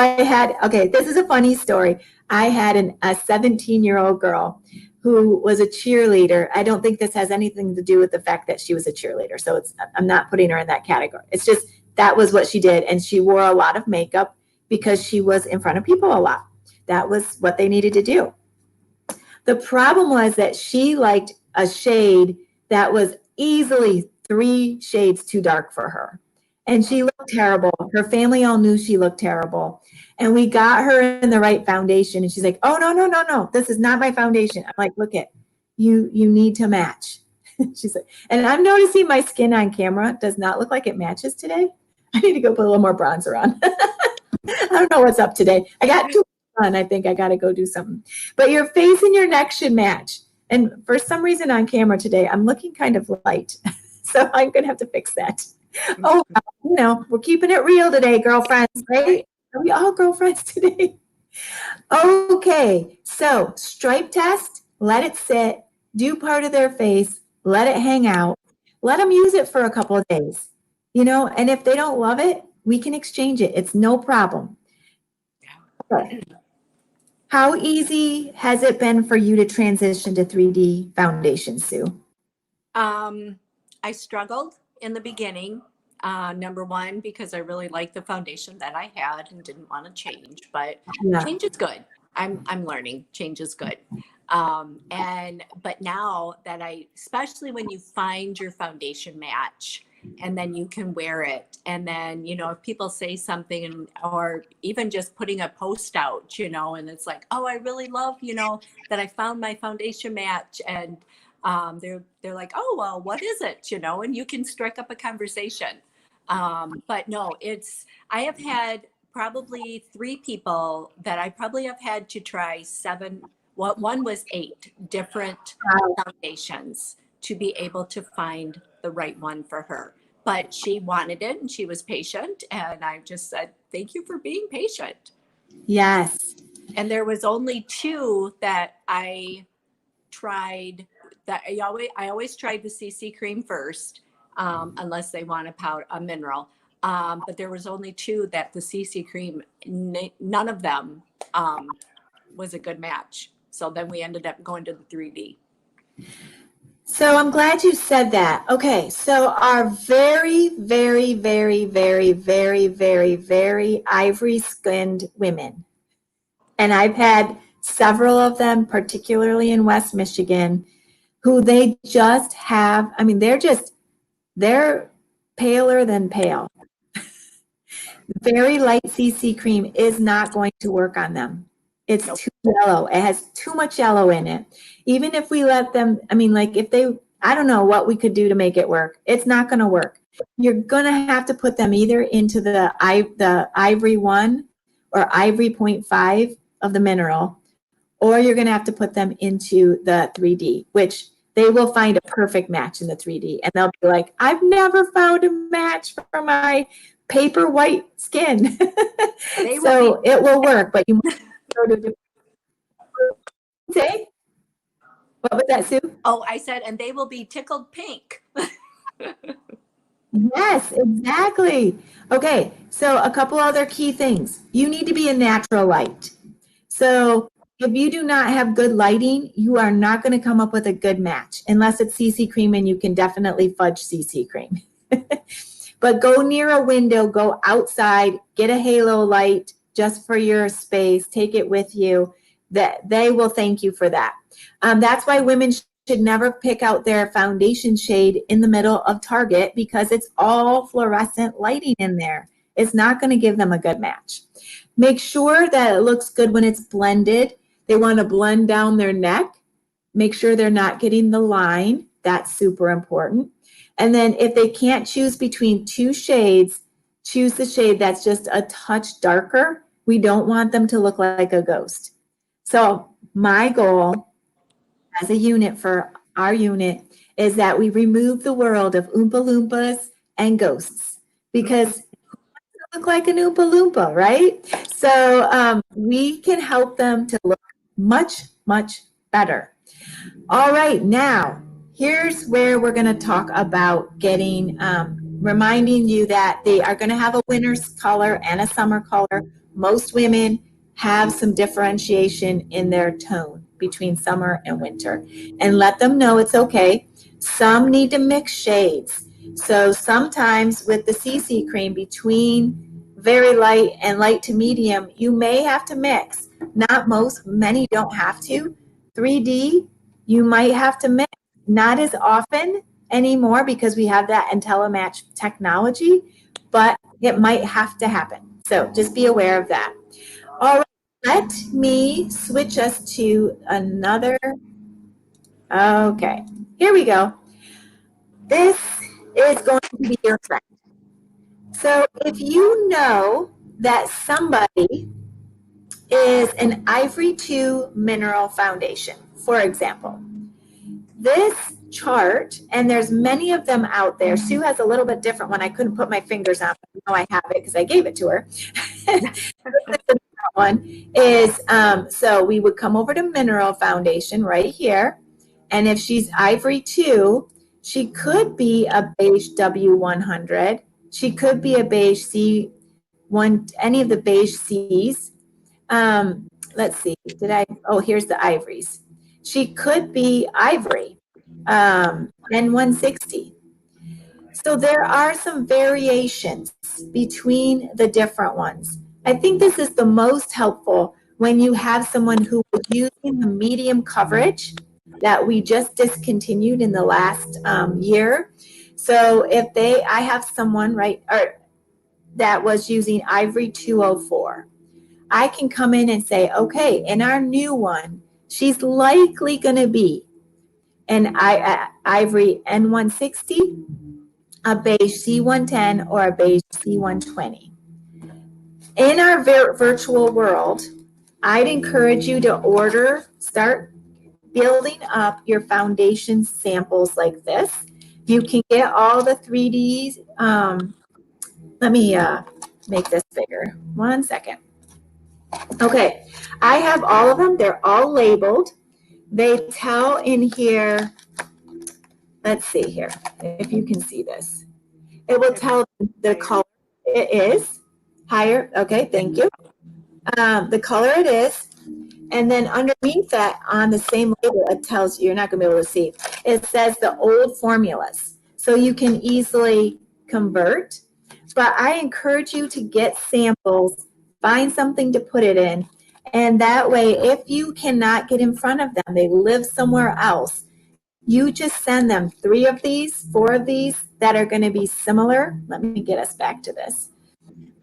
A: this is a funny story. I had a 17-year-old girl who was a cheerleader. I don't think this has anything to do with the fact that she was a cheerleader. So I'm not putting her in that category. It's just that was what she did. And she wore a lot of makeup because she was in front of people a lot. That was what they needed to do. The problem was that she liked a shade that was easily 3 shades too dark for her. And she looked terrible. Her family all knew she looked terrible. And we got her in the right foundation. And she's like, oh, no. This is not my foundation. I'm like, look you need to match. She's like, and I'm noticing my skin on camera does not look like it matches today. I need to go put a little more bronzer on. I don't know what's up today. I got too much fun. I think I got to go do something. But your face and your neck should match. And for some reason on camera today, I'm looking kind of light. So I'm going to have to fix that. Oh, we're keeping it real today, girlfriends, right? Are we all girlfriends today? Okay, so stripe test, let it sit, do part of their face, let it hang out, let them use it for a couple of days, and if they don't love it, we can exchange it. It's no problem. Okay. How easy has it been for you to transition to 3D foundation, Sue?
B: I struggled in the beginning. Number one, because I really liked the foundation that I had and didn't want to change, but change is good. I'm learning change is good. But now that especially when you find your foundation match and then you can wear it. And then, if people say something or even just putting a post out, and it's like, oh, I really love, that I found my foundation match. And they're like, oh, well, what is it? And you can strike up a conversation. But no, I have had probably 3 people that I probably have had to try 7. Well, one was 8 different foundations to be able to find the right one for her. But she wanted it and she was patient. And I just said, thank you for being patient.
A: Yes. And
B: there was only 2 that I tried that I always tried the CC cream first, unless they want a mineral. But there was only 2 that the CC cream, none of them was a good match. So then we ended up going to the 3D.
A: So I'm glad you said that. Okay, so our very, very, very, very, very, very, very ivory skinned women, and I've had several of them, particularly in West Michigan, who they just have, they're paler than pale. Very light CC cream is not going to work on them. It's too yellow. It has too much yellow in it. Even if we let them, I don't know what we could do to make it work. It's not going to work. You're going to have to put them either into the Ivory 1 or Ivory 0.5 of the mineral, or you're going to have to put them into the 3D, which they will find a perfect match in the 3D. And they'll be like, I've never found a match for my paper white skin. So it will work, but you might go to a different. Say? What was that, Sue?
B: Oh, I said, and they will be tickled pink.
A: Yes, exactly. Okay, so a couple other key things. You need to be in natural light. So if you do not have good lighting, you are not going to come up with a good match unless it's CC cream, and you can definitely fudge CC cream. But go near a window, go outside, get a halo light, just for your space. Take it with you. That they will thank you for that. That's why women should never pick out their foundation shade in the middle of Target, because it's all fluorescent lighting in there. It's not going to give them a good match. Make sure that it looks good when it's blended. They want to blend down their neck. Make sure they're not getting the line. That's super important. And then if they can't choose between two shades, choose the shade that's just a touch darker. We don't want them to look like a ghost. So my goal as a unit for our unit is that we remove the world of Oompa Loompas and ghosts, because they look like an Oompa Loompa, right? So we can help them to look much, much better. All right, now here's where we're going to talk about getting, reminding you that they are going to have a winter's color and a summer color. Most women have some differentiation in their tone between summer and winter, and let them know it's okay. Some need to mix shades. So sometimes with the CC cream, between very light and light to medium, you may have to mix. Not most, many don't have to. 3D, you might have to mix. Not as often anymore because we have that IntelliMatch technology, but it might have to happen. So just be aware of that. All right, let me switch us to another. Okay, here we go. This is going to be your friend. So if you know that somebody is an Ivory 2 mineral foundation, for example, this chart, and there's many of them out there. Sue has a little bit different one. I couldn't put my fingers on, but now I have it because I gave it to her. One is, so we would come over to mineral foundation right here. And if she's Ivory 2, she could be a beige W100. She could be a beige C1, any of the beige Cs. Let's see, here's the ivories. She could be Ivory, N160. So there are some variations between the different ones. I think this is the most helpful when you have someone who is using the medium coverage that we just discontinued in the last year. So if I have someone that was using Ivory 204, I can come in and say, okay, in our new one, she's likely going to be an Ivory N160, a beige C110, or a beige C120. In our virtual world, I'd encourage you to start building up your foundation samples like this. You can get all the 3Ds. Let me make this bigger. 1 second. Okay, I have all of them. They're all labeled. They tell in here, let's see here, if you can see this. It will tell the color it is. Higher, okay, thank you. The color it is. And then underneath that, on the same label, it tells you, you're not going to be able to see, it says the old formulas. So you can easily convert. But I encourage you to get samples, find something to put it in. And that way, if you cannot get in front of them, they live somewhere else, you just send them 3 of these, 4 of these that are going to be similar. Let me get us back to this.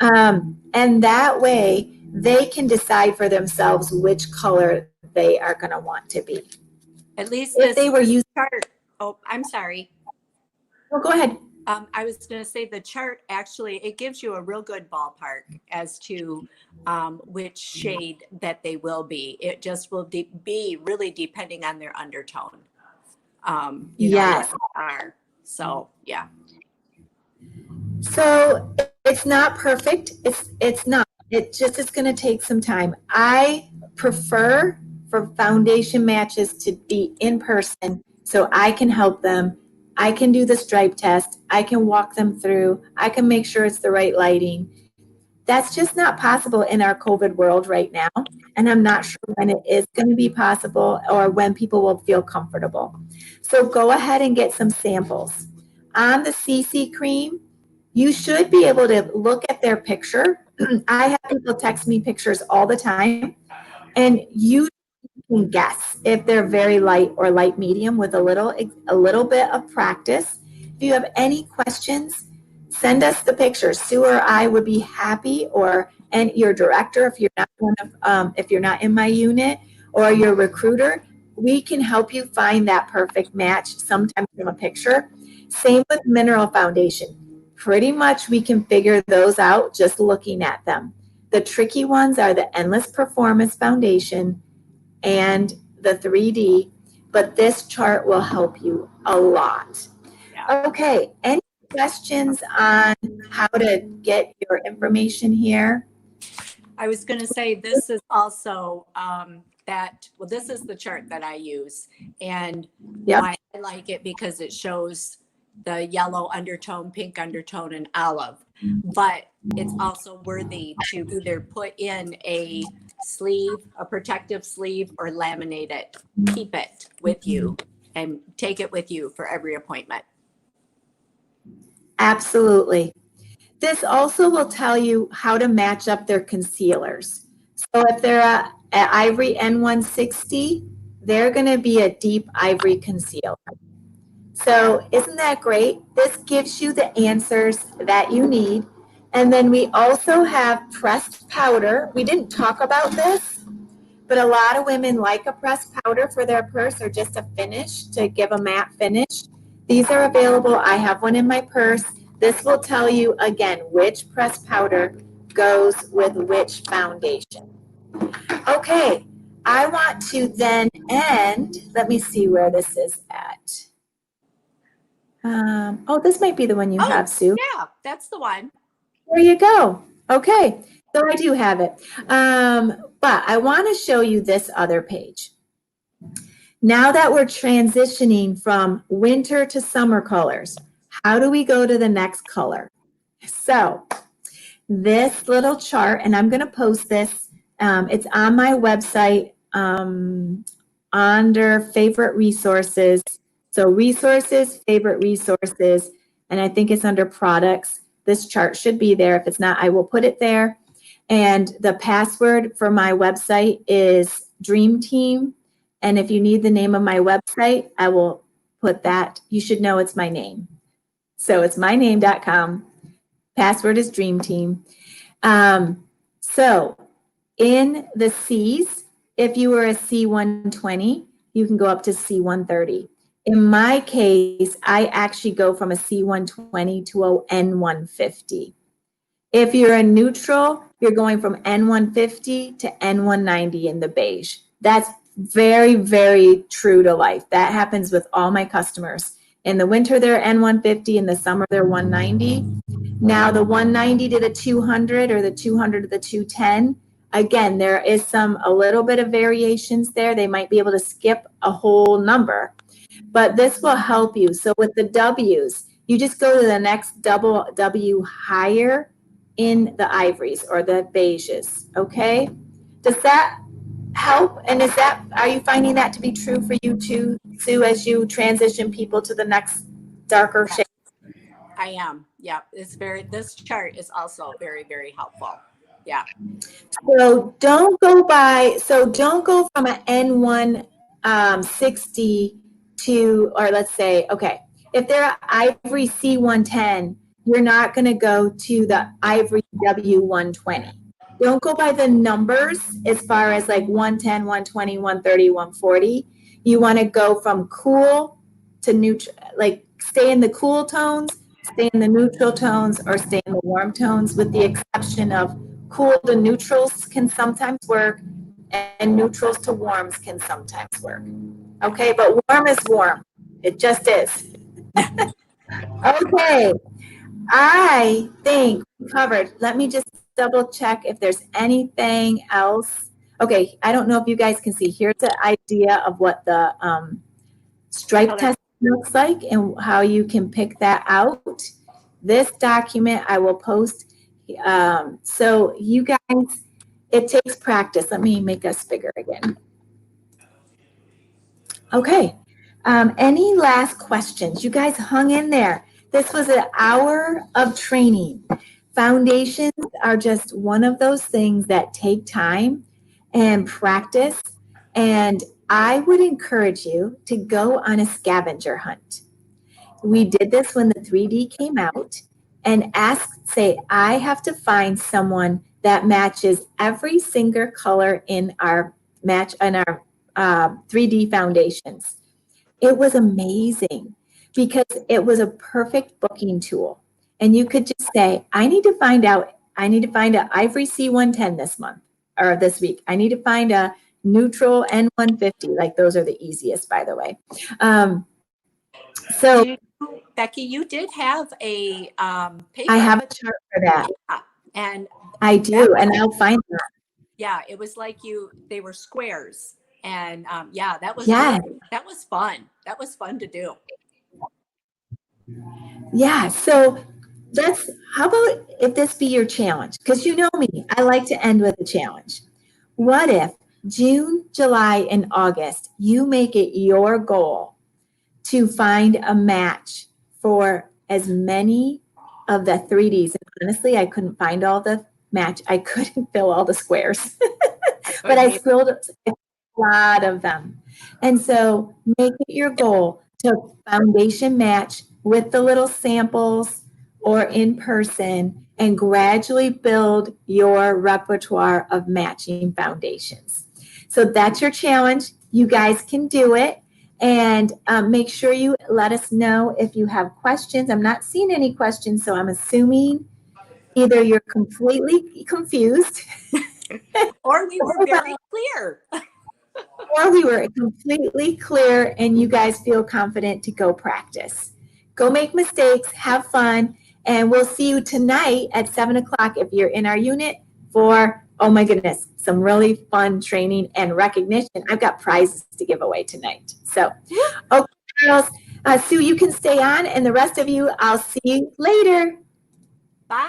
A: And that way, they can decide for themselves which color they are going to want to be.
B: At least
A: if they were using
B: chart. Oh, I'm sorry.
A: Oh, go ahead.
B: I was going to say the chart actually, it gives you a real good ballpark as to which shade that they will be. It just will be really depending on their undertone.
A: Yes.
B: So, yeah.
A: So it's not perfect. It's not. It just is going to take some time. I prefer for foundation matches to be in person so I can help them. I can do the stripe test. I can walk them through. I can make sure it's the right lighting. That's just not possible in our COVID world right now. And I'm not sure when it is going to be possible or when people will feel comfortable. So go ahead and get some samples. On the CC cream, you should be able to look at their picture I have people text me pictures all the time, and you can guess if they're very light or light medium with a little bit of practice. If you have any questions, send us the pictures. Sue or I would be happy, and your director, if you're not if you're not in my unit, or your recruiter, we can help you find that perfect match sometimes from a picture. Same with mineral foundation. Pretty much we can figure those out just looking at them. The tricky ones are the Endless Performance Foundation and the 3D, but this chart will help you a lot.
B: Yeah.
A: Okay, any questions on how to get your information here?
B: I was going to say this is also this is the chart that I use, and
A: Yep.
B: why I like it because it shows the yellow undertone, pink undertone, and olive. But it's also worthy to either put in a sleeve, a protective sleeve, or laminate it. Keep it with you and take it with you for every appointment.
A: Absolutely. This also will tell you how to match up their concealers. So if they're at Ivory N160, they're going to be a deep ivory concealer. So isn't that great? This gives you the answers that you need. And then we also have pressed powder. We didn't talk about this, but a lot of women like a pressed powder for their purse or just a finish to give a matte finish. These are available. I have one in my purse. This will tell you, again, which pressed powder goes with which foundation. Okay, I want to then end. Let me see where this is at. This might be the one you have, Sue.
B: Yeah, that's the one.
A: There you go. Okay, so I do have it. But I want to show you this other page. Now that we're transitioning from winter to summer colors, how do we go to the next color? So this little chart, and I'm going to post this. It's on my website under favorite resources. So resources, favorite resources, and I think it's under products. This chart should be there. If it's not, I will put it there. And the password for my website is Dream Team. And if you need the name of my website, I will put that. You should know it's my name. So it's myname.com. Password is Dream Team. So in the C's, if you were a C120, you can go up to C130. In my case, I actually go from a C120 to a N150. If you're a neutral, you're going from N150 to N190 in the beige. That's very, very true to life. That happens with all my customers. In the winter, they're N150. In the summer, they're 190. Now, the 190 to the 200 or the 200 to the 210, again, there is a little bit of variations there. They might be able to skip a whole number, but this will help you. So with the W's, you just go to the next double W higher in the ivories or the beiges, okay? Does that help? And are you finding that to be true for you too, Sue, as you transition people to the next darker shade?
B: I am. Yeah, this chart is also very, very helpful. Yeah.
A: So don't go from an N160 to, or let's say, okay, if they're Ivory C110, you're not going to go to the Ivory W120. Don't go by the numbers as far as like 110, 120, 130, 140. You want to go from cool to neutral, like stay in the cool tones, stay in the neutral tones, or stay in the warm tones, with the exception of cool to neutrals can sometimes work, and neutrals to warms can sometimes work. Okay, but warm is warm. It just is. Okay, I think we covered. Let me just double check if there's anything else. Okay, I don't know if you guys can see. Here's the idea of what the stripe test looks like and how you can pick that out. This document I will post. So you guys, it takes practice. Let me make us bigger again. Okay. Any last questions? You guys hung in there. This was an hour of training. foundations are just one of those things that take time and practice. And I would encourage you to go on a scavenger hunt. We did this when the 3D came out and say, I have to find someone that matches every single color in our 3D foundations. It was amazing because it was a perfect booking tool. And you could just say, I need to find an Ivory C110 this month or this week. I need to find a neutral N150. Like those are the easiest, by the way.
B: Becky, you did have a paper.
A: I have a chart for that.
B: Yeah, and
A: I do, and I'll find that.
B: Yeah, it was like they were squares. And that was that was fun. That was fun to do.
A: Yeah, so how about if this be your challenge? Because you know me, I like to end with a challenge. What if June, July, and August, you make it your goal to find a match for as many of the 3Ds? And honestly, I couldn't find all the match. I couldn't fill all the squares, but I filled a lot of them. And so make it your goal to foundation match with the little samples or in person and gradually build your repertoire of matching foundations. So that's your challenge. You guys can do it. And make sure you let us know if you have questions. I'm not seeing any questions, so I'm assuming either you're completely confused
B: or we were very clear.
A: Or we were completely clear and you guys feel confident to go practice. Go make mistakes, have fun, and we'll see you tonight at 7 o'clock if you're in our unit for, oh my goodness, some really fun training and recognition. I've got prizes to give away tonight. So, okay, girls, Sue, you can stay on, and the rest of you, I'll see you later.